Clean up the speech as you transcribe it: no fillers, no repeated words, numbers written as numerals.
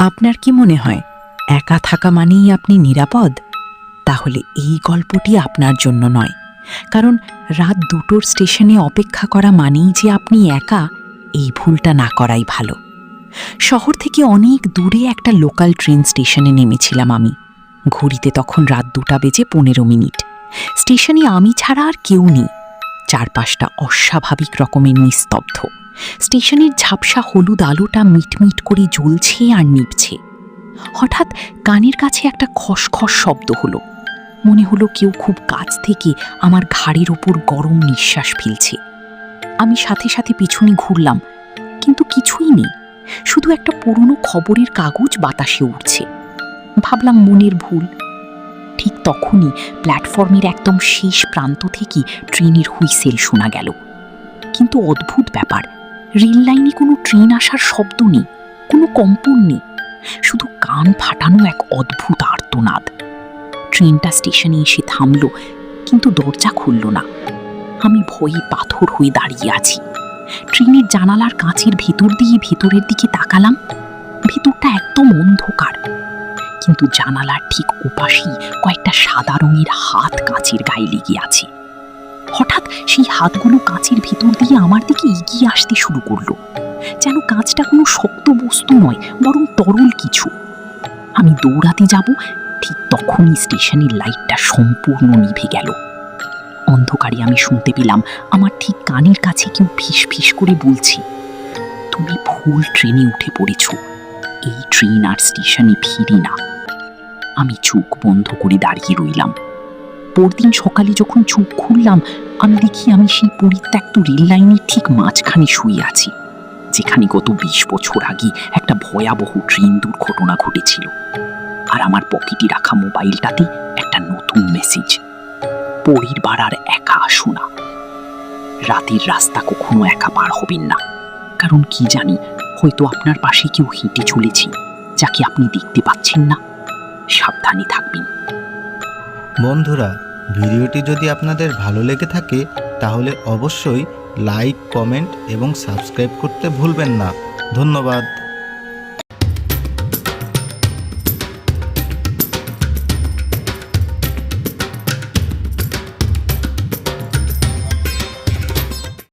আপনার কি মনে হয় একা থাকা মানেই আপনি নিরাপদ? তাহলে এই গল্পটি আপনার জন্য নয়, কারণ রাত 2টোর স্টেশনে অপেক্ষা করা মানেই যে আপনি একা, এই ভুলটা না করাই ভালো। শহর থেকে অনেক দূরে একটা লোকাল ট্রেন স্টেশনে নেমেছিলাম আমি। ঘড়িতে তখন রাত 2:15। স্টেশনে আমি ছাড়া আর কেউ নেই। চারপাশটা অস্বাভাবিক রকমের নিস্তব্ধ। স্টেশনের ঝাপসা হলুদ আলোটা মিটমিট করে জ্বলছে আর নিভছে। হঠাৎ কানের কাছে একটা খসখস শব্দ হলো। মনে হলো কেউ খুব কাছ থেকে আমার ঘাড়ের ওপর গরম নিঃশ্বাস ফেলছে। আমি সাথে সাথে পিছনে ঘুরলাম, কিন্তু কিছুই নেই, শুধু একটা পুরনো খবরের কাগজ বাতাসে উঠছে। ভাবলাম মনের ভুল। ঠিক তখনই প্ল্যাটফর্মের একদম শেষ প্রান্ত থেকে ট্রেনের হুইসেল শোনা গেল। কিন্তু অদ্ভুত ব্যাপার, রেল লাইনে কোনো ট্রেন আসার শব্দ নেই, কোনো কম্পন নেই, শুধু কান ফাটানো এক অদ্ভুত আর্তনাদ। ট্রেনটা স্টেশনে এসে থামল, কিন্তু দরজা খুলল না। আমি ভয়ে পাথর হয়ে দাঁড়িয়ে আছি। ট্রেনের জানালার কাঁচের ভেতর দিয়ে ভেতরের দিকে তাকালাম। ভেতরটা একদম অন্ধকার, কিন্তু জানালার ঠিক ওপাশেই কয়েকটা সাদা রঙের হাত কাঁচের গায়ে লেগে আছে। হঠাৎ সেই হাতগুলো কাঁচের ভেতর দিয়ে আমার দিকে এগিয়ে আসতে শুরু করলো, যেন কাঁচটা কোনো শক্ত বস্তু নয়, বরং তরল কিছু। আমি দৌড়াতে যাব, ঠিক তখনই স্টেশনের লাইটটা সম্পূর্ণ নিভে গেল। অন্ধকারে আমি শুনতে পেলাম আমার ঠিক কানের কাছে কেউ ফিস ফিস করে বলছে, তুমি ভুল ট্রেনে উঠে পড়েছ, এই ট্রেন আর স্টেশনে ফিরি না। আমি চোখ বন্ধ করে দাঁড়িয়ে রইলাম। পরদিন সকালে যখন চোখ খুললাম, আমি দেখি আমি সেই পরিত্যক্ত রেল লাইনের ঠিক মাঝখানে শুয়ে আছি, যেখানে গত 20 বছর আগে একটা ভয়াবহ ট্রেন দুর্ঘটনা ঘটেছিল। আর আমার পকেটে রাখা মোবাইলটাতে একটা নতুন মেসেজ, পরের বার আর একা আসো না। রাতের রাস্তা কখনো একা পার হবেন না, কারণ কি জানি, হয়তো আপনার পাশে কেউ হেঁটে চলেছে, যাকে আপনি দেখতে পাচ্ছেন না। সাবধানে থাকবেন। বন্ধুরা, ভিডিওটি যদি আপনাদের ভালো লেগে থাকে তাহলে অবশ্যই লাইক, কমেন্ট এবং সাবস্ক্রাইব করতে ভুলবেন না। ধন্যবাদ।